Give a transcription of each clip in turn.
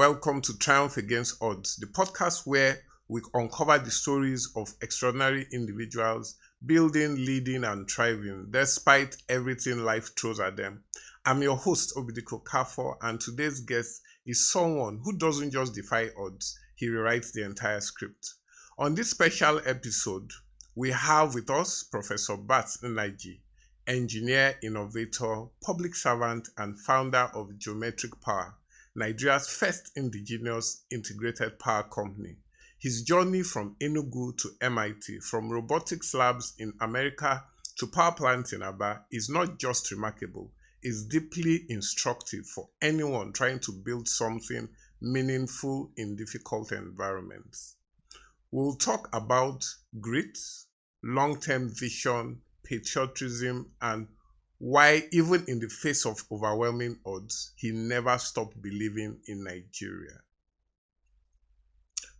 welcome to Triumph Against Odds, the podcast where we uncover the stories of extraordinary individuals building, leading, and thriving despite everything life throws at them. I'm your host, Obidiko Kafo, and today's guest is someone who doesn't just defy odds, he rewrites the entire script. On this special episode, we have with us Professor Barth Nnaji, engineer, innovator, public servant, and founder of Geometric Power, Nigeria's first indigenous integrated power company. His journey from Enugu to MIT, from robotics labs in America to power plants in Aba, is not just remarkable, it's deeply instructive for anyone trying to build something meaningful in difficult environments. We'll talk about grit, long-term vision, patriotism, and why, even in the face of overwhelming odds, he never stopped believing in Nigeria.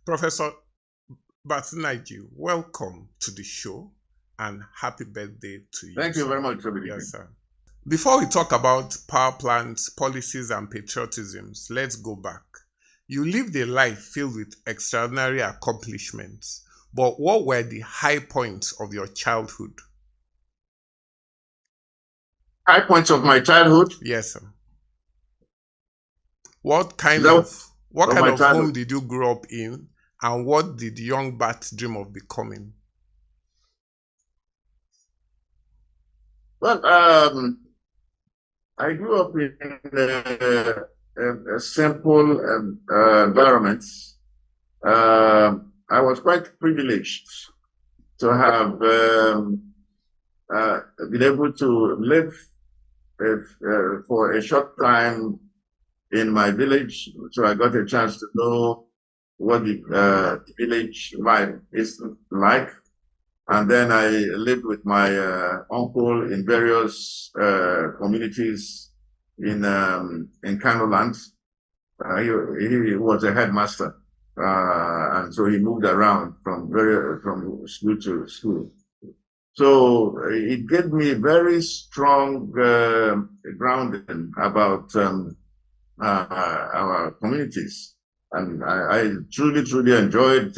Professor Barth Nnaji, welcome to the show and happy birthday to you. Thank you very much, Obidiko. Yes, sir. Before we talk about power plants, policies, and patriotisms, let's go back. You lived a life filled with extraordinary accomplishments, but what were the high points of your childhood? High points of my childhood? Yes, sir. What kind of home did you grow up in, and what did young Barth dream of becoming? Well, I grew up in a simple environment. I was quite privileged to have been able to live for a short time in my village, so I got a chance to know what the village life is like. And then I lived with my uncle in various communities in Kano land. He was a headmaster, and so he moved around from school to school. So it gave me very strong grounding about our communities, and I truly enjoyed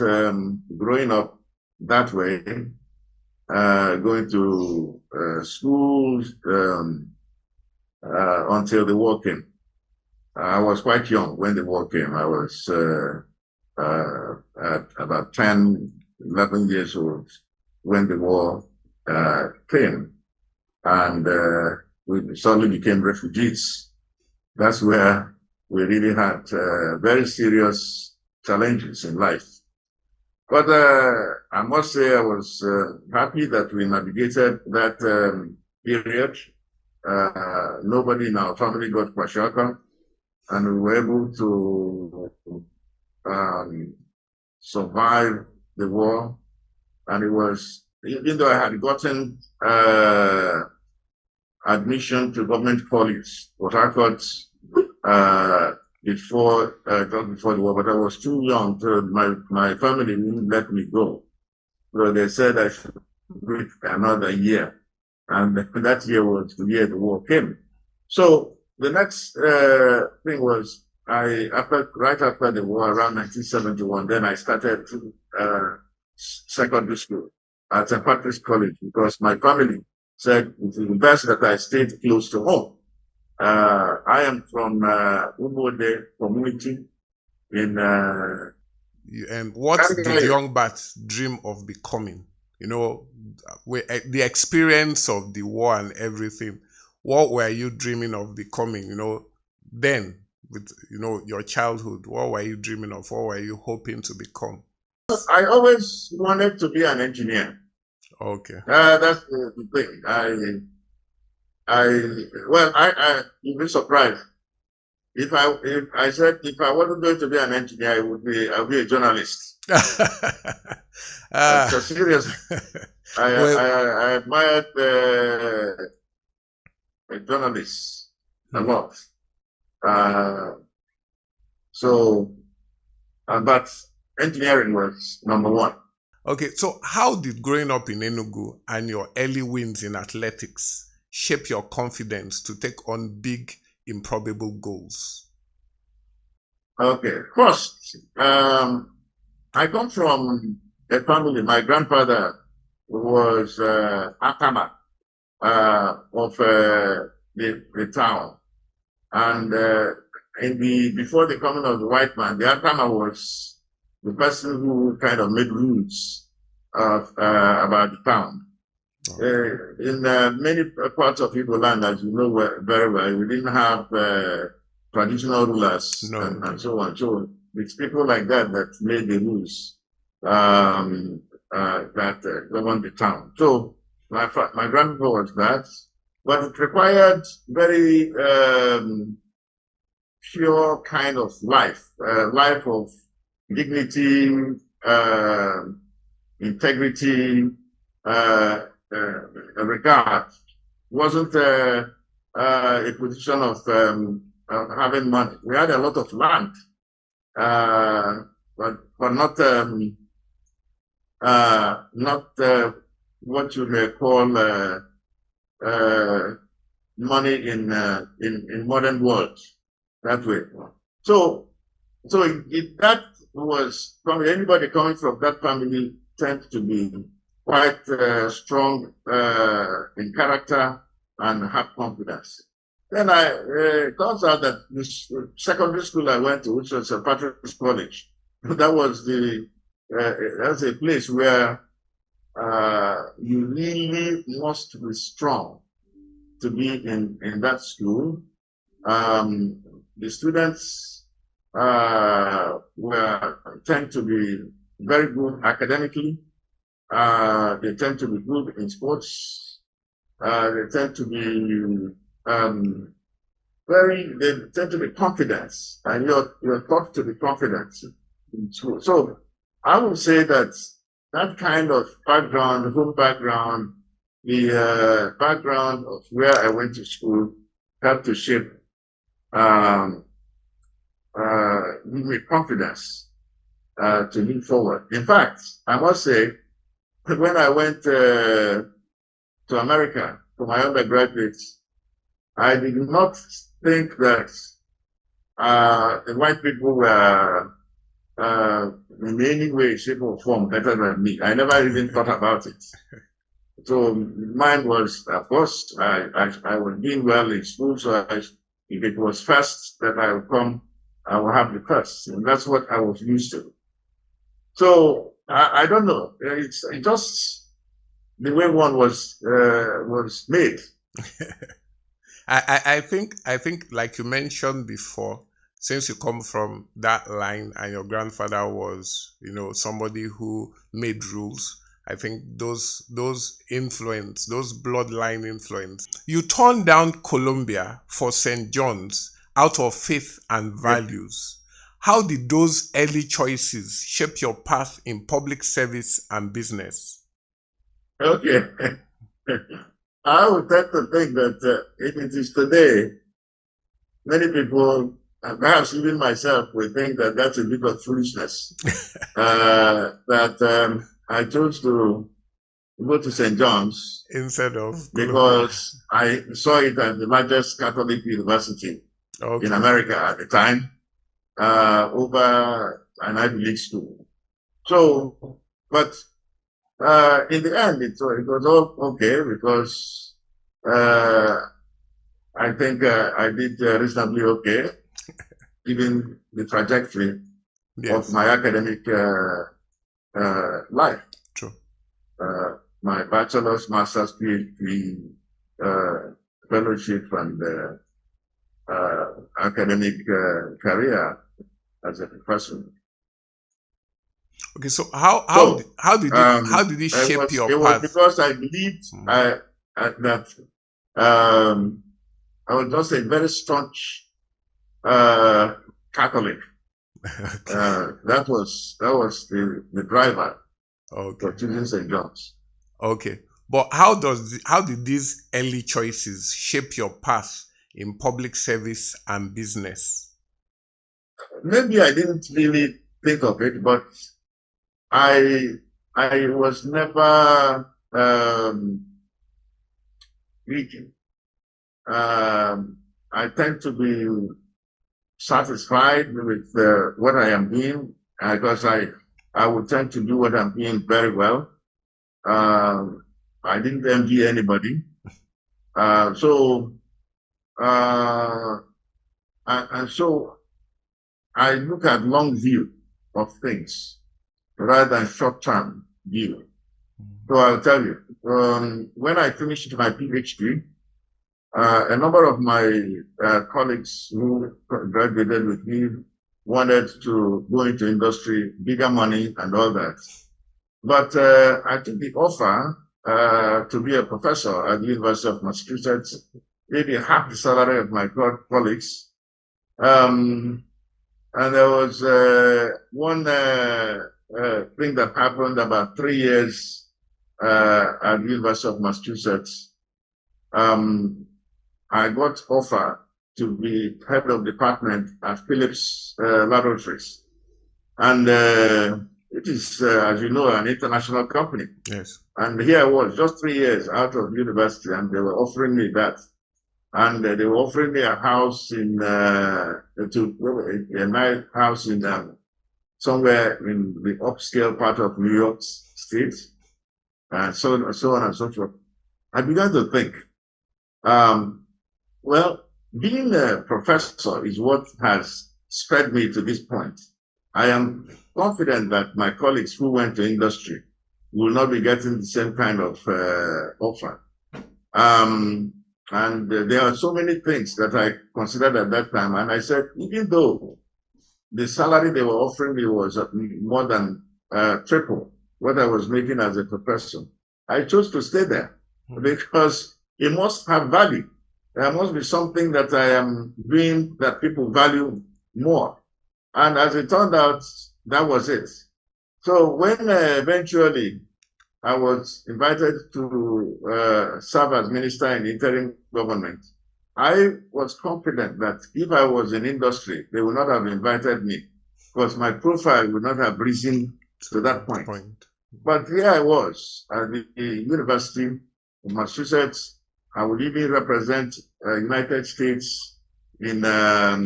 growing up that way, going to schools until the war came. I was quite young when the war came. I was at about 10, 11 years old when the war came, and we suddenly became refugees. That's where we really had very serious challenges in life. But I must say I was happy that we navigated that period. Nobody in our family got kwashiorkor, and we were able to survive the war. And it was, even though I had gotten admission to government college, Port Harcourt, just before the war, but I was too young. So my family didn't let me go. So they said I should wait another year. And that year was the year the war came. So the next thing was, right after the war, around 1971, then I started secondary school at a Patrick's College, because my family said it was best that I stayed close to home. I am from Ubode community in and what did young Barth dream of becoming? You know, the experience of the war and everything. What were you dreaming of becoming? You know, then with your childhood, what were you dreaming of? What were you hoping to become? I always wanted to be an engineer. Okay. That's the thing. You'd be surprised. If I said if I wasn't going to be an engineer, I'd be a journalist. So seriously, I admired journalists a lot. But engineering was number one. Okay, so how did growing up in Enugu and your early wins in athletics shape your confidence to take on big, improbable goals? Okay. First, I come from a family. My grandfather was Atama of the town, and before the coming of the white man, the Atama was the person who kind of made rules of about the town. In many parts of Igbo land, as you know very well, we didn't have traditional rulers and so on. So it's people like that that made the rules that governed the town. So my grandfather was that, but it required very pure kind of life, life of dignity, integrity, regard. Wasn't a position of having money. We had a lot of land, but not what you may call money in modern world that way. So that was from anybody coming from that family tends to be quite strong in character and have confidence. Then it turns out that this secondary school I went to, which was a Patrick's College, that was that's a place where you really must be strong to be in that school. The students tend to be very good academically. They tend to be good in sports. They tend to be they tend to be confident, and you're taught to be confident in school. So I would say that kind of background, home background, the background of where I went to school helped to shape give me confidence to move forward. In fact, I must say, when I went to America for my undergraduate, I did not think that the white people were in any way, shape, or form better than me. I never even thought about it. So mine was, of course, I was doing well in school, so if it was first that I would come, I will have the first, and that's what I was used to. So I don't know. It's just the way one was made. I think like you mentioned before, since you come from that line and your grandfather was, somebody who made rules, I think those influence, those bloodline influence. You turned down Columbia for St. John's out of faith and values. How did those early choices shape your path in public service and business? Okay. I would tend to think that if it is today, many people, perhaps even myself, will think that that's a bit of foolishness. That I chose to go to St. John's instead of because I saw it as the largest Catholic university in America at the time, over an Ivy League school. So, but in the end, it was all okay because I think I did reasonably okay, given the trajectory of my academic life. True. My bachelor's, master's, PhD, fellowship, and academic career as a professor. Okay, so how did it shape your path? It was because I believed that I was just a very staunch Catholic. That was the driver for choosing St. John's. Okay, but how did these early choices shape your path in public service and business? Maybe I didn't really think of it, but I was never rigid. I tend to be satisfied with what I am doing, because I would tend to do what I'm doing very well. I didn't envy anybody. So and so I look at long view of things rather than short-term view. So I'll tell you, when I finished my PhD, a number of my colleagues who graduated with me wanted to go into industry, bigger money and all that. But I took the offer to be a professor at the University of Massachusetts, maybe half the salary of my colleagues. And there was one thing that happened about 3 years at the University of Massachusetts. I got offered to be head of department at Philips Laboratories. And it is, as you know, an international company. Yes. And here I was, just 3 years out of university, and they were offering me that. And they were offering me a house in, a nice house in somewhere in the upscale part of New York State, and so on and so forth. I began to think, well, being a professor is what has sped me to this point. I am confident that my colleagues who went to industry will not be getting the same kind of offer. And there are so many things that I considered at that time. And I said, even though the salary they were offering me was more than triple what I was making as a professor, I chose to stay there because it must have value. There must be something that I am doing that people value more. And as it turned out, that was it. So when eventually I was invited to serve as minister in the interim government, I was confident that if I was in industry, they would not have invited me because my profile would not have risen to that point. But here I was at the University of Massachusetts. I would even represent United States in a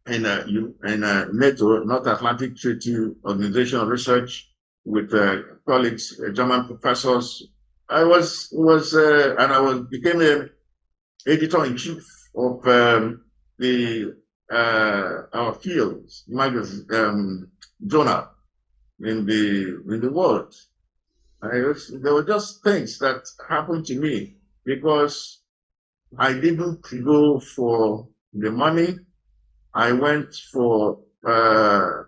NATO, North Atlantic Treaty Organization Research, with colleagues, German professors. I became an editor-in-chief of our fields magazine journal in the world. There were just things that happened to me because I didn't go for the money. I went for the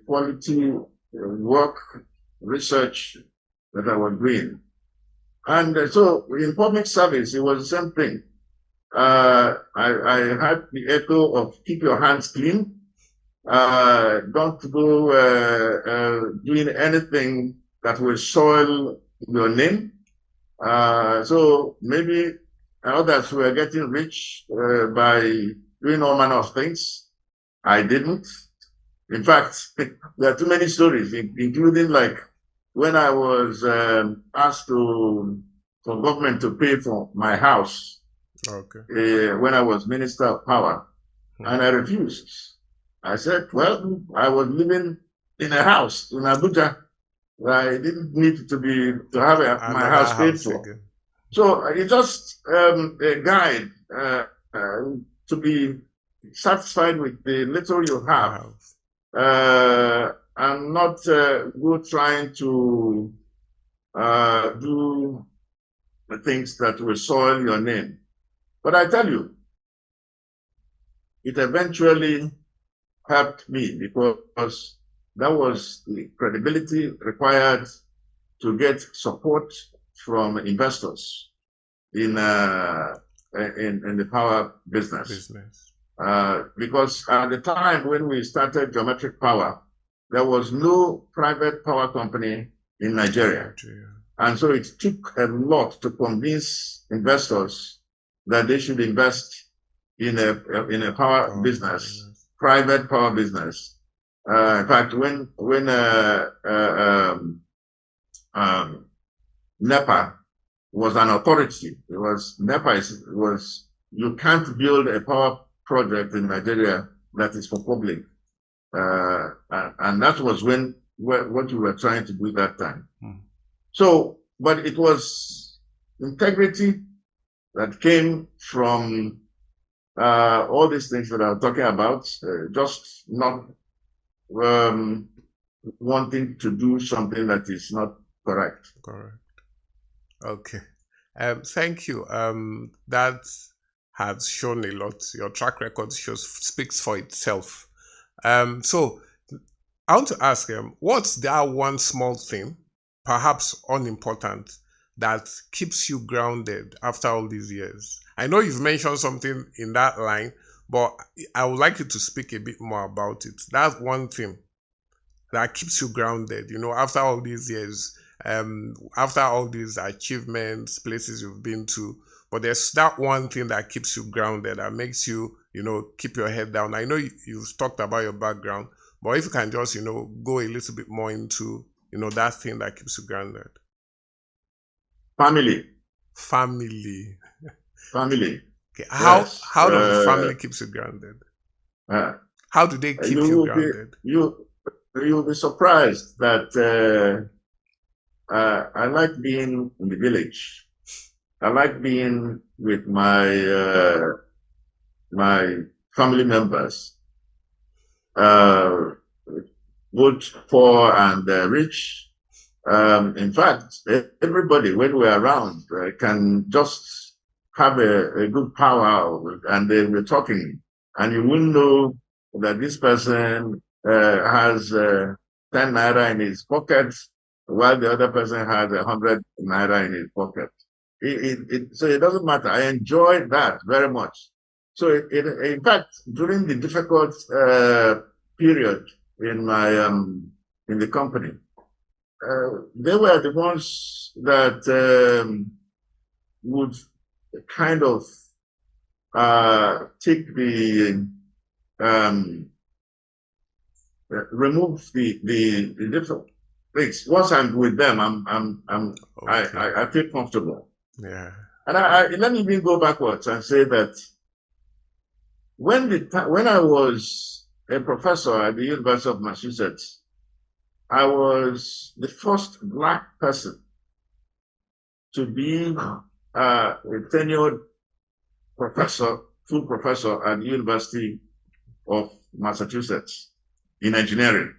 quality work, research that I was doing. And so in public service, it was the same thing. I had the echo of keep your hands clean. Don't go doing anything that will soil your name. So maybe others were getting rich by doing all manner of things. I didn't. In fact, there are too many stories, including like when I was asked for government to pay for my house. Okay. When I was Minister of Power, and I refused. I said, well, I was living in a house in Abuja. I didn't need to have my house paid for. Again. So it's just a guide to be satisfied with the little you have, and not go trying to do the things that will soil your name. But I tell you, it eventually helped me because that was the credibility required to get support from investors in the power business. Because at the time when we started Geometric Power, there was no private power company in Nigeria. And so it took a lot to convince investors that they should invest in a power business, private power business. In fact, when NEPA was an authority, NEPA was you can't build a power project in Nigeria that is for public. And that was what we were trying to do that time. So, but it was integrity that came from all these things that I'm talking about, just not wanting to do something that is not correct. Correct. Okay. Thank you. That has shown a lot. Your track record speaks for itself. So I want to ask, what's that one small thing, perhaps unimportant, that keeps you grounded after all these years? I know you've mentioned something in that line, but I would like you to speak a bit more about it. That's one thing that keeps you grounded, after all these years, after all these achievements, places you've been to. But there's that one thing that keeps you grounded, that makes you, keep your head down. I know you've talked about your background, but if you can just, go a little bit more into, that thing that keeps you grounded. Family. Family. Okay. Yes. How does the family keeps you grounded? How do they keep you grounded? You'll be surprised that I like being in the village. I like being with my my family members, both poor and rich. In fact, everybody, when we're around, can just have a good power, and we're talking, and you will know that this person has 10 naira in his pocket, while the other person has 100 naira in his pocket. So it doesn't matter. I enjoy that very much. So in fact, during the difficult period in my in the company, they were the ones that would kind of take the remove the different things. Once I'm with them, okay. I feel comfortable. Yeah. And let me even go backwards and say that when I was a professor at the University of Massachusetts, I was the first Black person to be a tenured professor, full professor at the University of Massachusetts in engineering.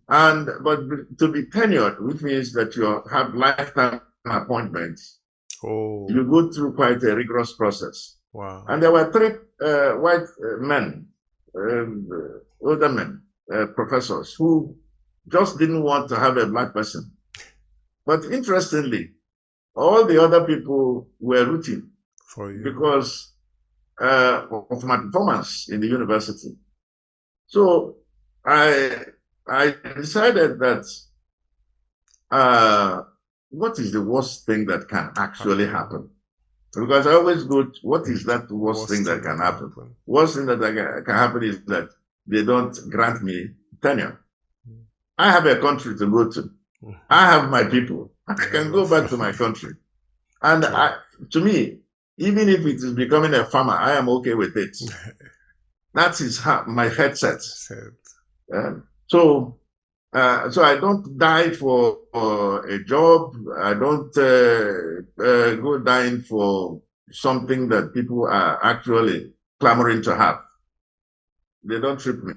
But to be tenured, which means that you have lifetime appointments, you go through quite a rigorous process. Wow. And there were 3 white men, older men, professors, who just didn't want to have a Black person. But interestingly, all the other people were rooting for you because of my performance in the university. So I decided that what is the worst thing that can actually happen? Because I always go, what is that worst thing that can happen? Worst thing that can happen is that they don't grant me tenure. I have a country to go to. I have my people. I can go back to my country. And to me, even if it is becoming a farmer, I am okay with it. That is my headset. So I don't die for a job. I don't go dying for something that people are actually clamoring to have. They don't trip me.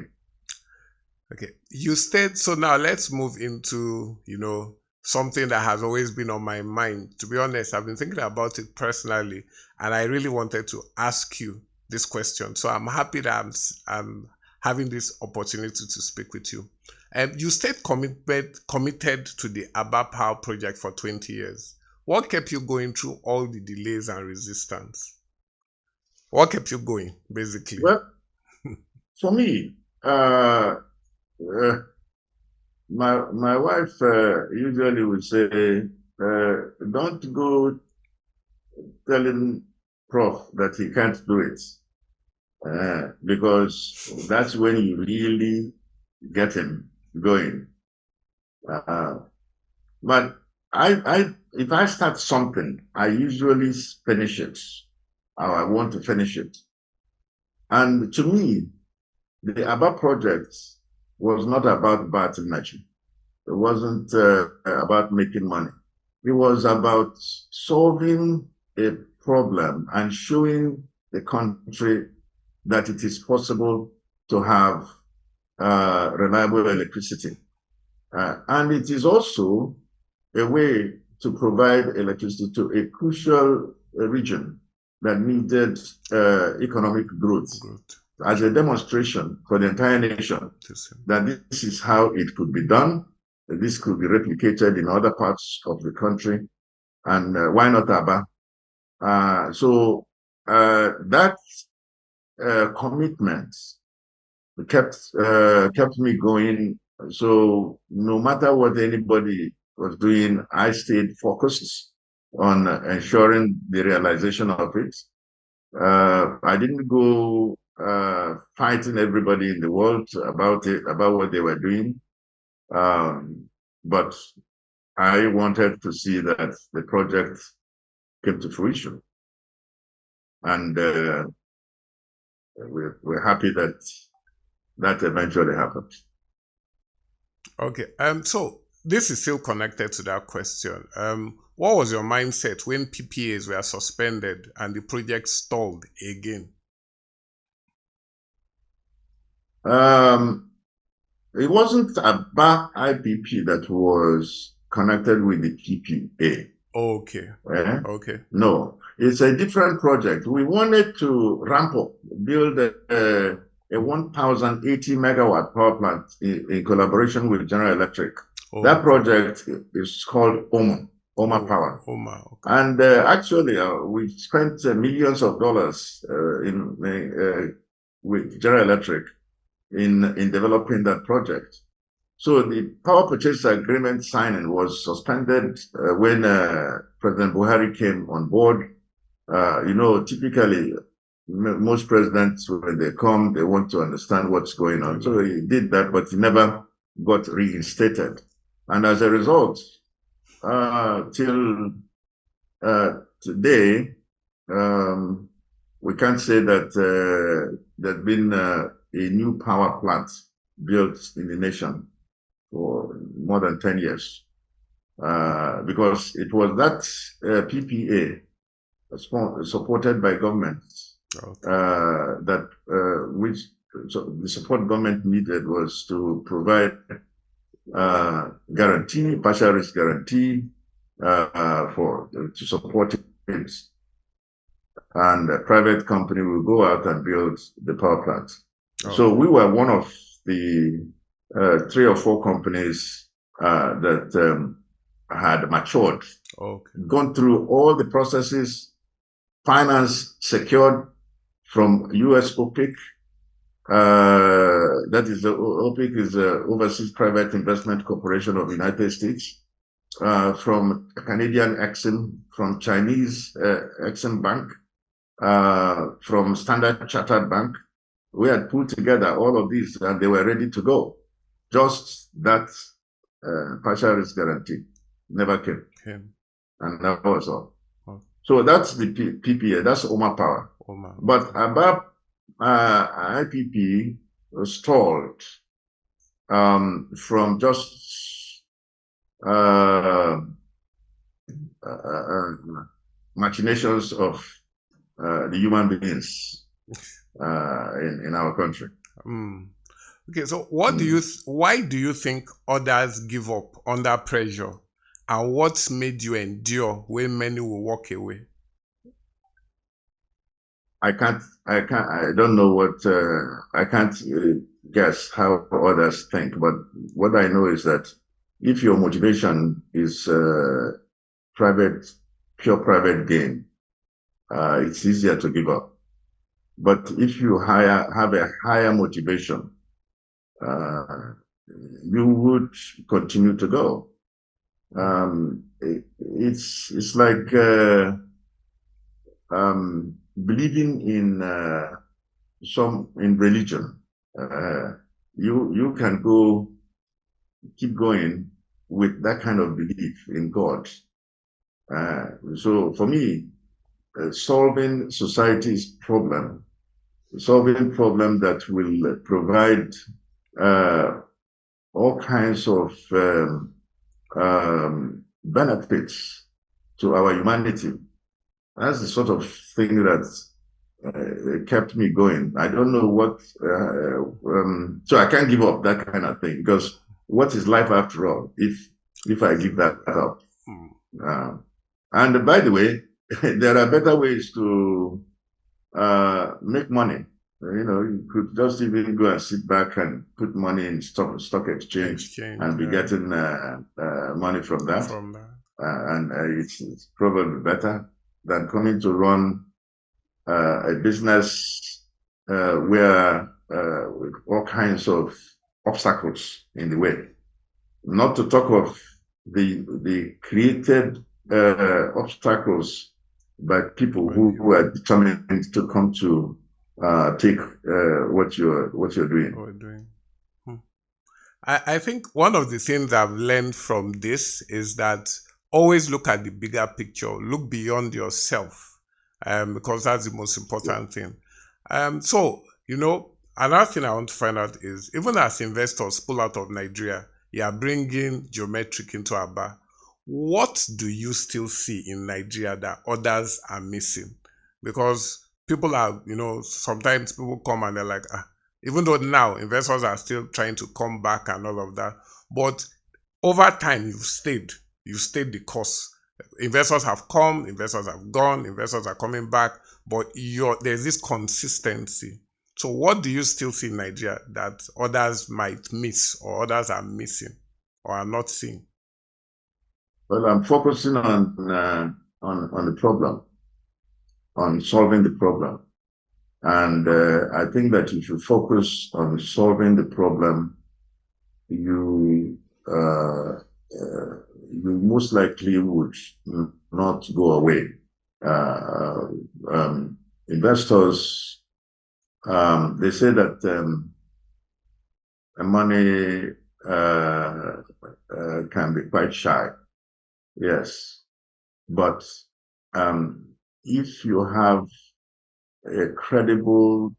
Okay. You said, so now let's move into, something that has always been on my mind. To be honest, I've been thinking about it personally, and I really wanted to ask you this question. So I'm happy that I'm having this opportunity to speak with you. You stayed committed to the Aba Power project for 20 years. What kept you going through all the delays and resistance? What kept you going, basically? Well, for me, my wife usually would say, don't go telling Prof that he can't do it, because that's when you really get him going. But if I start something, I usually finish it, or I want to finish it. And to me, the ABBA project was not about Bartholomew Nnaji. It wasn't about making money. It was about solving a problem and showing the country that it is possible to have reliable electricity. And it is also a way to provide electricity to a crucial region that needed economic growth as a demonstration for the entire nation that this is how it could be done. This could be replicated in other parts of the country, and why not ABBA? So that commitment kept me going. So no matter what anybody was doing, I stayed focused on ensuring the realization of it. I didn't go fighting everybody in the world about what they were doing. But I wanted to see that the project came to fruition. And we're happy that eventually happened. Okay. So this is still connected to that question. What was your mindset when PPAs were suspended and the project stalled again? It wasn't ABBA IPP that was connected with the PPA. Okay. Okay. No, it's a different project. We wanted to ramp up, build a 1,080 megawatt power plant in collaboration with General Electric. Oh. That project is called OMA Power. OMA. Okay. And actually, we spent millions of dollars with General Electric in developing that project. So the power purchase agreement signing was suspended when President Buhari came on board. Typically, most presidents, when they come, they want to understand what's going on. So he did that, but he never got reinstated. And as a result, till today, we can't say that there's been a new power plant built in the nation for more than 10 years, because it was that PPA supported by government, so the support government needed was to provide guarantee, partial risk guarantee to support it, and a private company will go out and build the power plant. So we were one of the 3 or 4 companies that had matured, gone through all the processes, finance secured from US OPIC. That is OPIC is the Overseas Private Investment Corporation of the United States, from Canadian Exim, from Chinese Exim Bank, from Standard Chartered Bank. We had pulled together all of these and they were ready to go. Just that partial risk guarantee never came. And that was all. So that's the PPA, that's OMA Power. But above IPP was stalled from just machinations of the human beings in our country. Okay, so why do you think others give up under pressure, and what's made you endure when many will walk away? I don't know what, I can't guess how others think, but what I know is that if your motivation is pure private gain, it's easier to give up. But if you have a higher motivation, you would continue to go. It's like believing in religion. You can keep going with that kind of belief in God. So for me, solving society's problem solving problems that will provide all kinds of benefits to our humanity. That's the sort of thing that kept me going. I don't know what, so I can't give up that kind of thing, because what is life after all if I give that up? And by the way, there are better ways to make money. You could just even go and sit back and put money in stock exchange and be getting money from that. And it's probably better than coming to run a business where with all kinds of obstacles in the way. Not to talk of the created obstacles by people who are determined to come to take what you're doing. I think one of the things I've learned from this is that always look at the bigger picture, look beyond yourself, because that's the most important thing. So, another thing I want to find out is, even as investors pull out of Nigeria, you are bringing geometric into Aba. What do you still see in Nigeria that others are missing? Because people are, sometimes people come and they're like, even though now investors are still trying to come back and all of that, but over time you've stayed the course. Investors have come, investors have gone, investors are coming back, but there's this consistency. So what do you still see in Nigeria that others might miss, or others are missing or are not seeing? Well, I'm focusing on the problem, on solving the problem. And I think that if you focus on solving the problem, you most likely would not go away. Investors, they say that money can be quite shy. Yes, but if you have a credible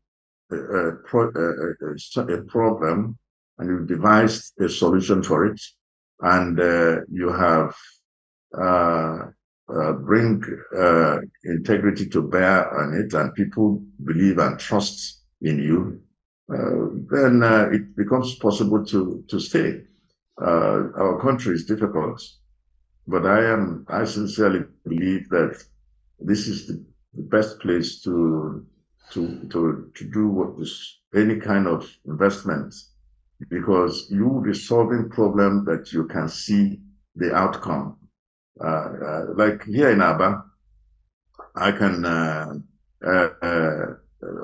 problem and you've devised a solution for it, and you have bring integrity to bear on it, and people believe and trust in you, then it becomes possible to stay. Our country is difficult, but I sincerely believe that this is the best place to do what is any kind of investment, because you will be solving problems that you can see the outcome. Like here in Aba, I can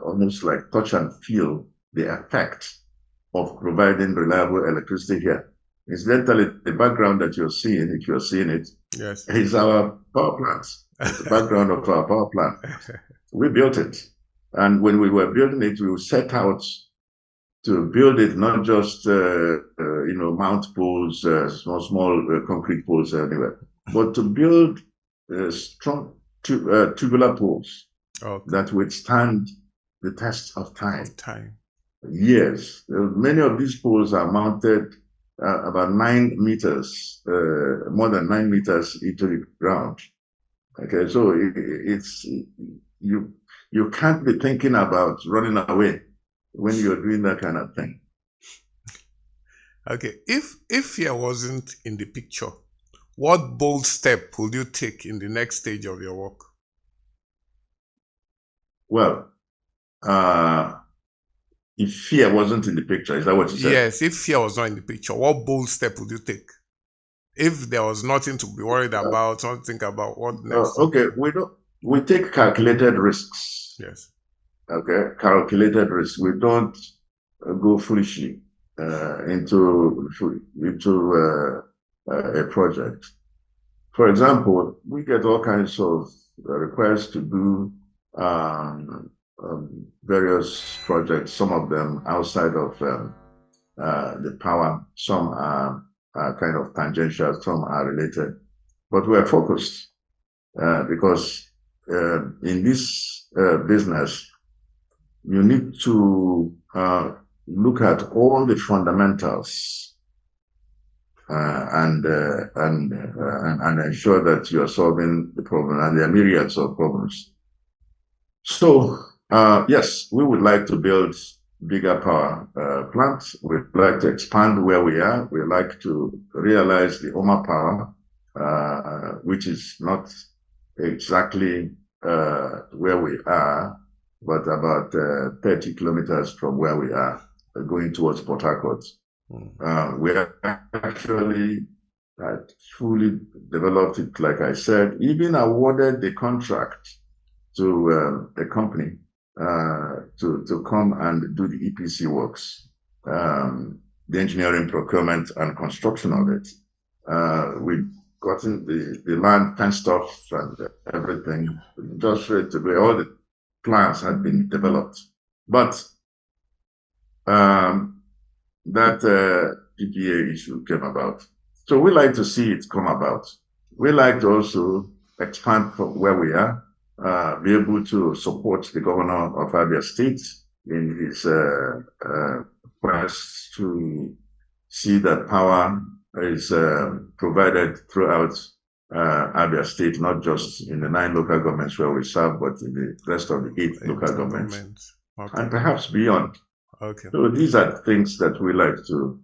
almost like touch and feel the effect of providing reliable electricity here. Incidentally, the background that you're seeing, if you're seeing it, yes, is our power plant. It's the background of our power plant. We built it. And when we were building it, we set out to build it, not just, mount poles, small concrete poles anywhere, but to build strong tubular poles that withstand the test of time. Years. Many of these poles are mounted about 9 meters, more than 9 meters into the ground. Okay, so it's you can't be thinking about running away when you're doing that kind of thing. Okay, if fear wasn't in the picture, what bold step would you take in the next stage of your work? Well, if fear wasn't in the picture, is that what you said? Yes, if fear was not in the picture, what bold step would you take? If there was nothing to be worried about, don't think about what next. Okay, we take calculated risks. Yes. Okay, calculated risks. We don't go foolishly into a project. For example, we get all kinds of requests to do various projects, some of them outside of the power, some are kind of tangential, some are related. But we're focused because in this business, you need to look at all the fundamentals and ensure that you are solving the problem, and there are myriads of problems. So, yes, we would like to build bigger power plants. We'd like to expand where we are. We'd like to realize the Oma power, which is not exactly where we are, but about 30 kilometers from where we are, going towards Port Harcourt. We actually fully developed it, like I said, even awarded the contract to a company to come and do the EPC works, the engineering, procurement, and construction of it. We've gotten the land fenced off and everything, just ready to go. All the plans had been developed, but that PPA issue came about. So we like to see it come about. We like to also expand from where we are, be able to support the governor of Abia State in his quest to see that power is provided throughout Abia State, not just in the 9 local governments where we serve, but in the rest of the 8 local governments, okay, and perhaps beyond. Okay. So these are things that we like to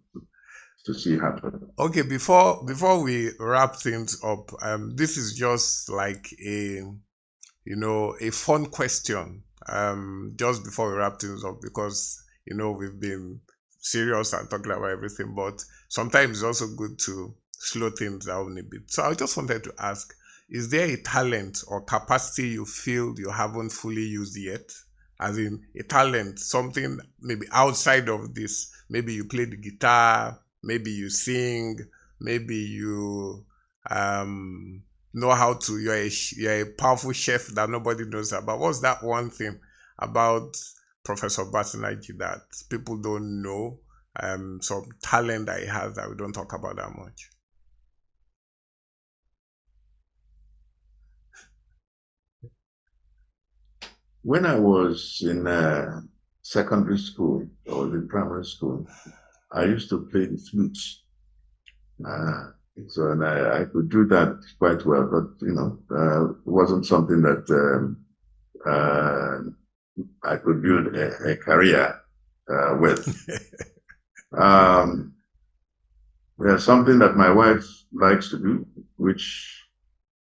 see happen. Okay, before we wrap things up, this is just like a fun question. Just before we wrap things up, because we've been serious and talking about everything, but sometimes it's also good to slow things down a bit. So I just wanted to ask, is there a talent or capacity you feel you haven't fully used yet? As in a talent, something maybe outside of this. Maybe you play the guitar, maybe you sing, maybe you know how to, you're a powerful chef that nobody knows about. What's that one thing about Professor Bartholomew Nnaji that people don't know? Some talent that he has that we don't talk about that much. When I was in secondary school or in primary school, I used to play the flute. So I could do that quite well, but it wasn't something that I could build a career with. There's something that my wife likes to do, which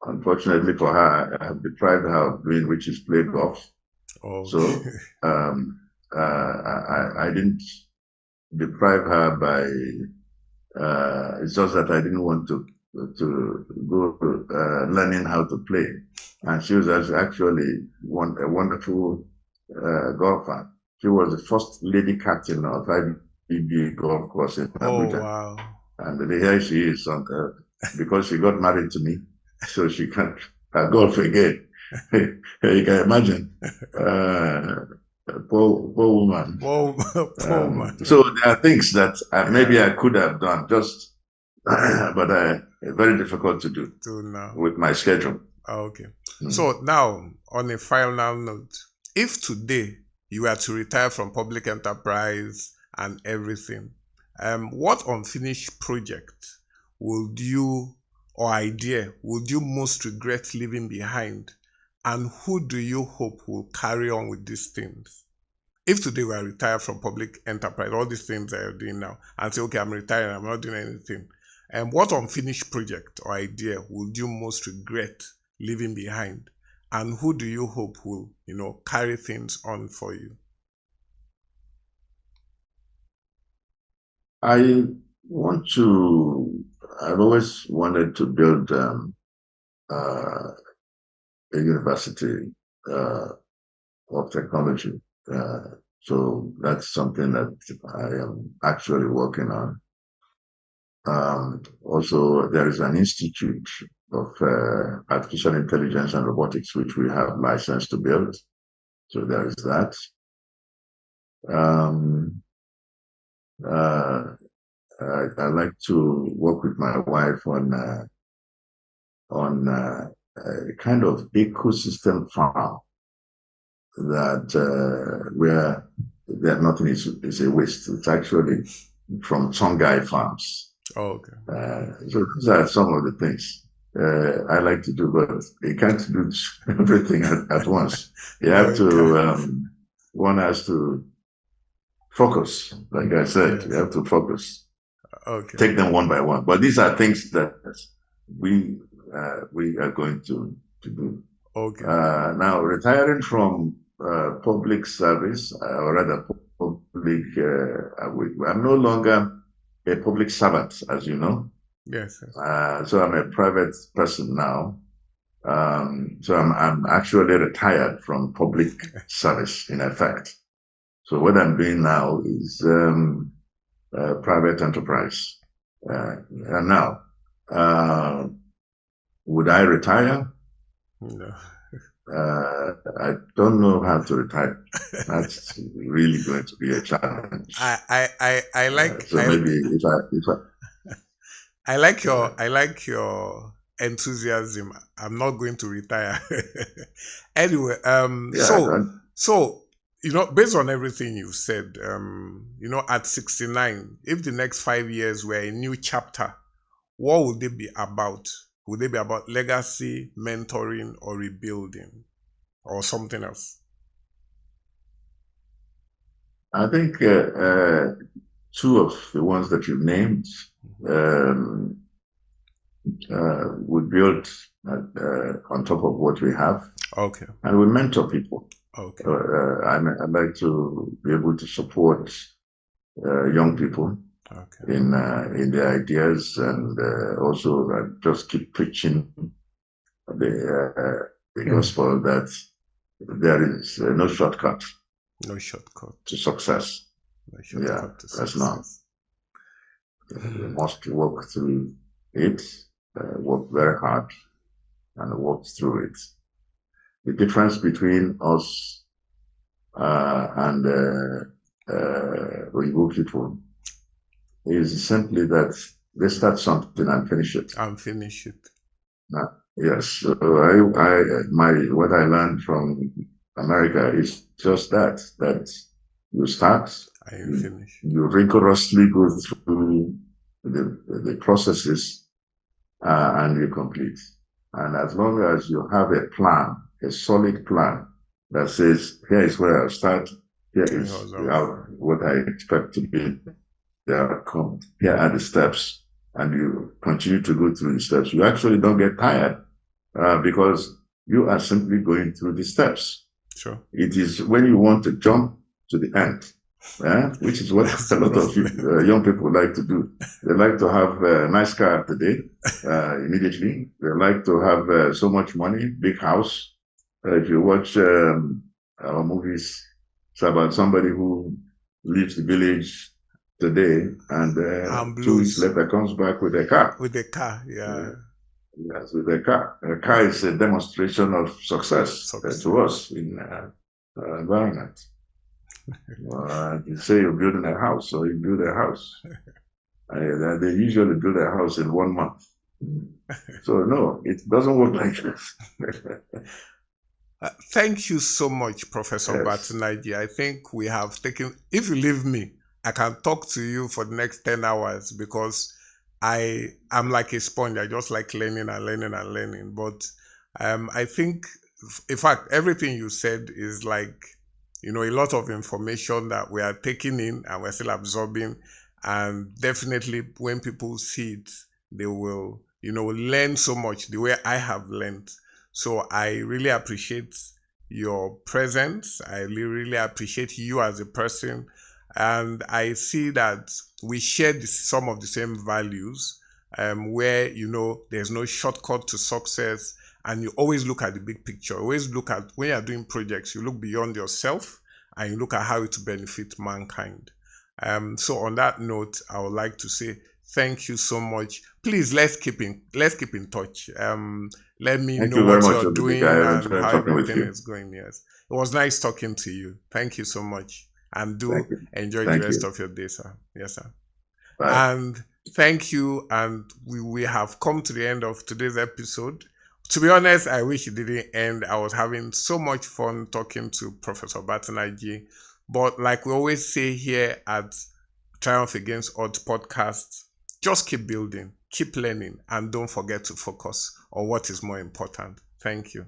unfortunately for her, I have deprived her of doing, which is play golf. Oh. So I didn't deprive her by it's just that I didn't want to go learning how to play, and she was actually a wonderful golfer. She was the first lady captain of IBB golf course in Abuja. Oh, wow. And here she is because she got married to me, so she can't golf again. You can imagine. Poor woman. Poor woman. So there are things that maybe I could have done, just but very difficult to do with my schedule. Okay. So now, on a final note, if today you were to retire from public enterprise and everything, what unfinished project would you most regret leaving behind? And who do you hope will carry on with these things? If today we are retired from public enterprise, all these things that you're doing now, and say, okay, I'm retired, I'm not doing anything. And what unfinished project or idea would you most regret leaving behind? And who do you hope will, carry things on for you? I've always wanted to build a university of technology. So that's something that I am actually working on. Also, there is an institute of artificial intelligence and robotics, which we have license to build. So there is that. I like to work with my wife on a kind of ecosystem farm that where nothing is a waste. It's actually from Songhai farms. Oh, okay. So these are some of the things I like to do, but you can't do everything at once. You No, have to, one has to focus. Like I said, yes. you have to focus. Okay. Take them one by one. But these are things that we are going to do. Okay. Now, retiring from public service, or rather public, I'm no longer a public servant, as you know. Yes. Yes. So I'm a private person now. So I'm actually retired from public service, in effect. So what I'm doing now is private enterprise. And now, would I retire? No. I don't know how to retire. That's really going to be a challenge. I like So maybe if I like your enthusiasm. I'm not going to retire. Anyway, so based on everything you've said, at 69, if the next 5 years were a new chapter, what would they be about? Would they be about legacy, mentoring, or rebuilding, or something else? I think two of the ones that you named we build on top of what we have. Okay. And we mentor people. Okay. I'd like to be able to support young people in their ideas, and also just keep preaching the gospel that there is no shortcut. No shortcut to success. No shortcut to that's success. We must work through it, work very hard, and work through it. The difference between us and Oyibo people is simply that they start something and finish it. Yes. So what I learned from America is just that you start, and finish. You rigorously go through the processes and you complete. And as long as you have a plan, a solid plan that says, here is where I start, here is what I expect to be the outcome, here are the steps, and you continue to go through the steps, you actually don't get tired because you are simply going through the steps. Sure. It is when you want to jump to the end, which is what a lot of young people like to do. They like to have a nice car today, immediately. They like to have so much money, big house. If you watch our movies, it's about somebody who leaves the village today and 2 weeks later comes back with a car. With a car, yeah. Yes, with a car. A car is a demonstration of success. To us in environment. You say you're building a house, so you build a house. They usually build a house in 1 month. So no, it doesn't work like this. Thank you so much, Professor Barth Nnaji. I think we have taken, if you leave me, I can talk to you for the next 10 hours because I'm like a sponge. I just like learning and learning and learning. But I think, in fact, everything you said is like, a lot of information that we are taking in and we're still absorbing. And definitely when people see it, they will, learn so much the way I have learned. So I really appreciate your presence. I really appreciate you as a person. And I see that we share some of the same values where, there's no shortcut to success. And you always look at the big picture. Always look at, when you're doing projects, you look beyond yourself and you look at how it will benefit mankind. So on that note, I would like to say thank you so much. Please, let's keep in touch. Let me know what you're doing and how everything is going. Yes, it was nice talking to you. Thank you so much, and do enjoy the rest of your day, sir. Yes, sir. Bye. And thank you. And we have come to the end of today's episode. To be honest, I wish it didn't end. I was having so much fun talking to Professor Bartholomew Nnaji. But like we always say here at Triumph Against Odds podcast, just keep building, keep learning, and don't forget to focus on what is more important. Thank you.